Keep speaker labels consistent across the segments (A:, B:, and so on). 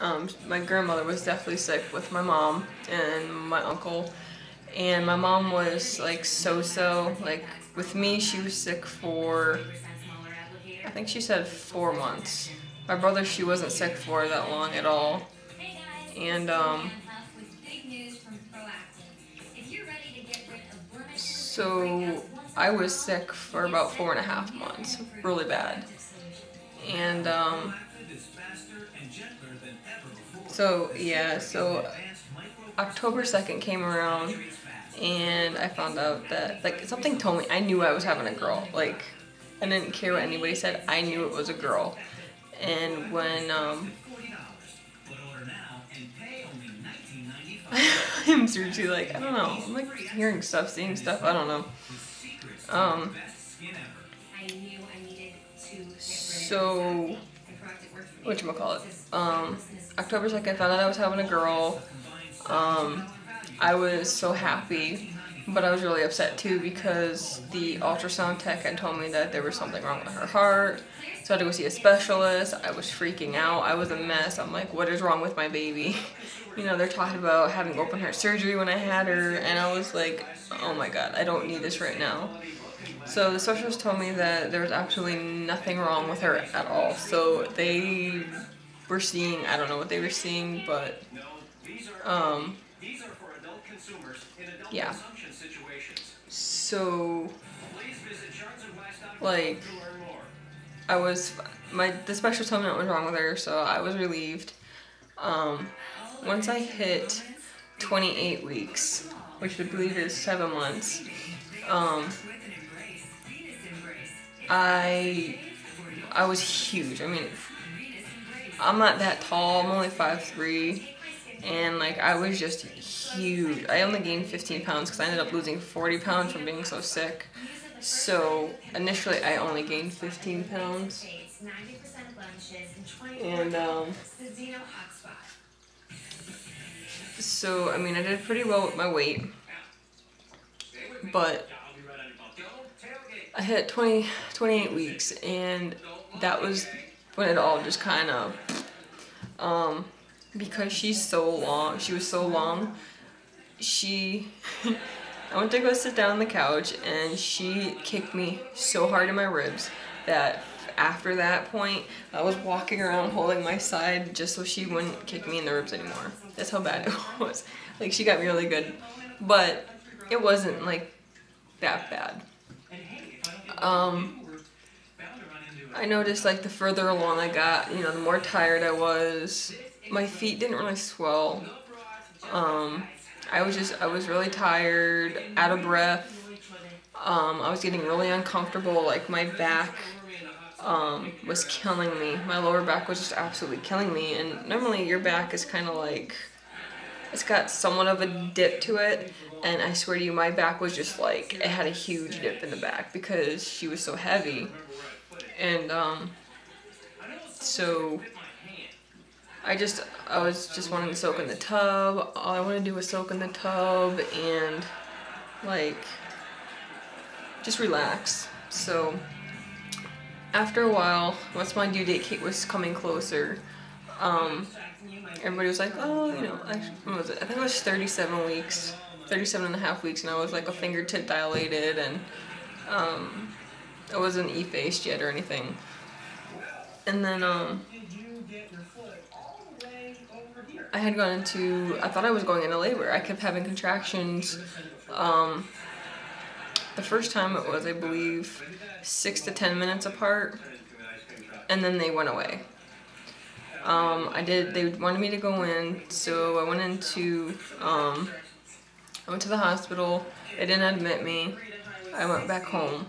A: My grandmother was definitely sick with my mom and my uncle. And my mom was like so-so. Like with me, she was sick for, I think she said 4 months. My brother, she wasn't sick for that long at all. And so I was sick for about 4.5 months, really bad. And so yeah, so October 2nd came around and I found out that, like, something told me, I knew I was having a girl. Like, I didn't care what anybody said, I knew it was a girl. And when, I'm seriously like, I don't know, I'm like hearing stuff, seeing stuff, I don't know. So, whatchamacallit, October 2nd, I found out I was having a girl. I was so happy, but I was really upset too because the ultrasound tech had told me that there was something wrong with her heart. So I had to go see a specialist. I was freaking out. I was a mess. I'm like, what is wrong with my baby? You know, they're talking about having open heart surgery when I had her, and I was like, oh my god, I don't need this right now. So the specialist told me that there was absolutely nothing wrong with her at all. So they were seeing, I don't know what they were seeing, but yeah. So, like, the specialist told me what was wrong with her, so I was relieved. Once I hit 28 weeks, which I believe is 7 months, I was huge. I mean, I'm not that tall, I'm only 5'3", and like, I was just huge. I only gained 15 pounds because I ended up losing 40 pounds from being so sick. So initially I only gained 15 pounds. And so, I mean, I did pretty well with my weight, but I hit 28 weeks, and that was when it all just kind of, because she was so long, I went to go sit down on the couch, and she kicked me so hard in my ribs that after that point, I was walking around holding my side just so she wouldn't kick me in the ribs anymore. That's how bad it was. Like, she got me really good, but it wasn't like that bad. I noticed, like, the further along I got, you know, the more tired I was. My feet didn't really swell. I was really tired, out of breath. I was getting really uncomfortable. Like, my back was killing me. My lower back was just absolutely killing me. And normally your back is kind of like, it's got somewhat of a dip to it. And I swear to you, my back was just like, it had a huge dip in the back because she was so heavy. And so I was just wanting to soak in the tub. All I wanted to do was soak in the tub and, like, just relax. So after a while, once my due date was coming closer, everybody was like, oh, you know, actually, what was it? I think it was 37 weeks, 37 and a half weeks, and I was like a fingertip dilated, and I wasn't effaced yet or anything. And then I thought I was going into labor. I kept having contractions. The first time it was, I believe, 6 to 10 minutes apart, and then they went away. They wanted me to go in, so I went to the hospital. They didn't admit me. I went back home.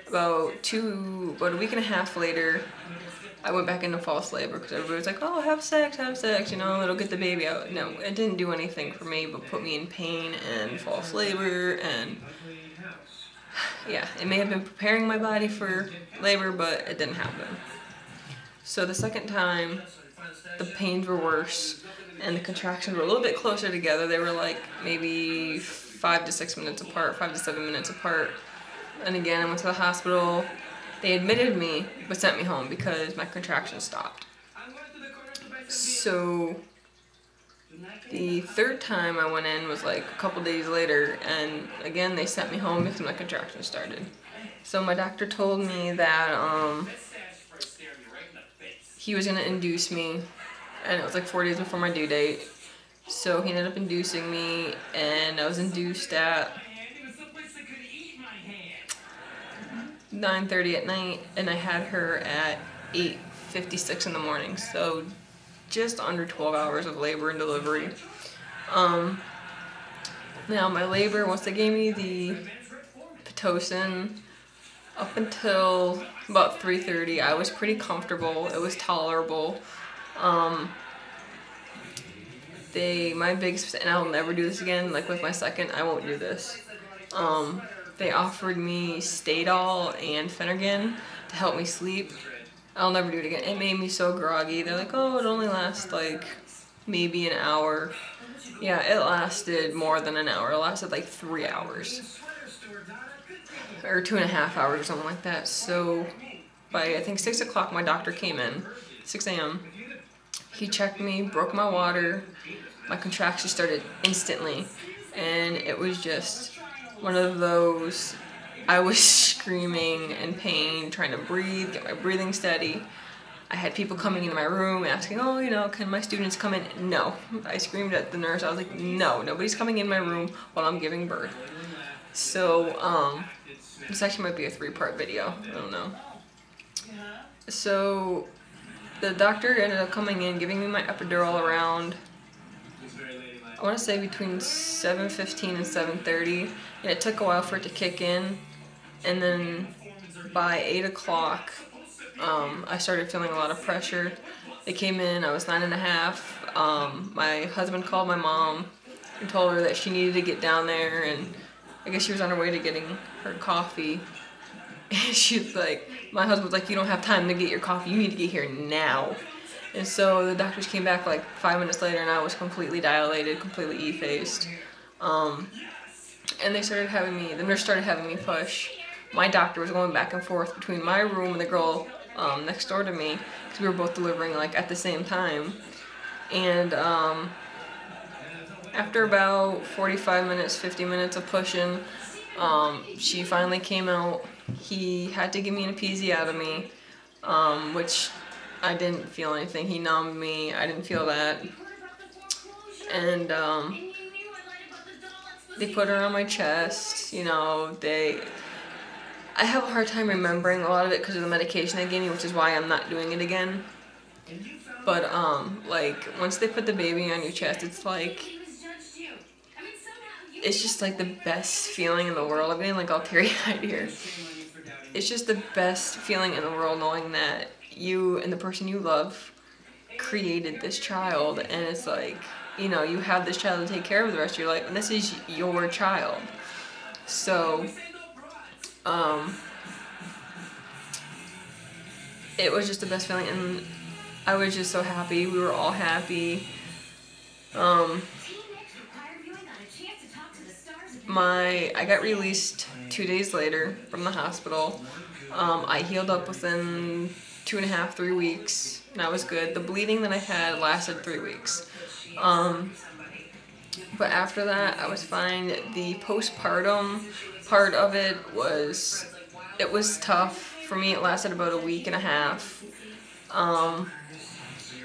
A: About a week and a half later, I went back into false labor because everybody was like, oh, have sex, you know, it'll get the baby out. No, it didn't do anything for me but put me in pain and false labor, and yeah, it may have been preparing my body for labor, but it didn't happen. So the second time, the pains were worse and the contractions were a little bit closer together. They were like maybe 5 to 6 minutes apart, 5 to 7 minutes apart. And again, I went to the hospital. They admitted me, but sent me home because my contractions stopped. So the third time I went in was like a couple days later, and again they sent me home because my contractions started. So my doctor told me that he was gonna induce me, and it was like 4 days before my due date. So he ended up inducing me, and I was induced at 9:30 at night, and I had her at 8:56 in the morning. So just under 12 hours of labor and delivery. Now my labor, once they gave me the Pitocin, up until about 3:30, I was pretty comfortable. It was tolerable. My biggest, and I'll never do this again, like with my second, I won't do this. They offered me Stadol and Phenergan to help me sleep. I'll never do it again. It made me so groggy. They're like, oh, it only lasts like maybe an hour. Yeah, it lasted more than an hour. It lasted like 3 hours. Or 2.5 hours or something like that. So by I think 6 o'clock my doctor came in, 6 a.m. He checked me, broke my water. My contractions started instantly. And it was just one of those, I was screaming in pain, trying to breathe, get my breathing steady. I had people coming into my room asking, oh, you know, can my students come in? No. I screamed at the nurse. I was like, no, nobody's coming in my room while I'm giving birth. So, this actually might be a 3-part video. I don't know. So, the doctor ended up coming in, giving me my epidural around, I want to say between 7:15 and 7:30, and it took a while for it to kick in, and then by 8 o'clock, I started feeling a lot of pressure. They came in, I was 9.5. My husband called my mom and told her that she needed to get down there, and I guess she was on her way to getting her coffee. And she's like, my husband was like, you don't have time to get your coffee, you need to get here now. And so the doctors came back like 5 minutes later, and I was completely dilated, completely E-faced. And they started having me, the nurse started having me push. My doctor was going back and forth between my room and the girl next door to me, because we were both delivering like at the same time. And after about 45 minutes, 50 minutes of pushing, she finally came out. He had to give me an episiotomy, which I didn't feel anything. He numbed me. I didn't feel that. And they put her on my chest. You know, I have a hard time remembering a lot of it because of the medication they gave me, which is why I'm not doing it again. But like once they put the baby on your chest, it's like, it's just like the best feeling in the world. I'm getting like all teary-eyed here. It's just the best feeling in the world knowing that you and the person you love created this child, and it's like, you know, you have this child to take care of the rest of your life, and this is your child. So it was just the best feeling, and I was just so happy. We were all happy. I got released 2 days later from the hospital. I healed up within 2.5, 3 weeks, and I was good. The bleeding that I had lasted 3 weeks. But after that, I was fine. The postpartum part of it was tough. For me, it lasted about 1.5 weeks.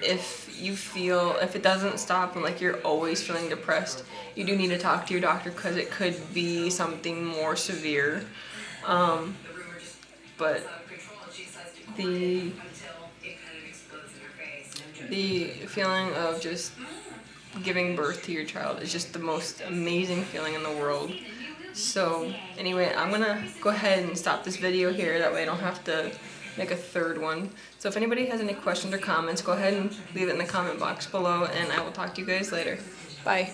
A: If it doesn't stop and like you're always feeling depressed, you do need to talk to your doctor because it could be something more severe. But the feeling of just giving birth to your child is just the most amazing feeling in the world. So anyway, I'm gonna go ahead and stop this video here, that way I don't have to make a third one. So if anybody has any questions or comments, go ahead and leave it in the comment box below, and I will talk to you guys later. Bye.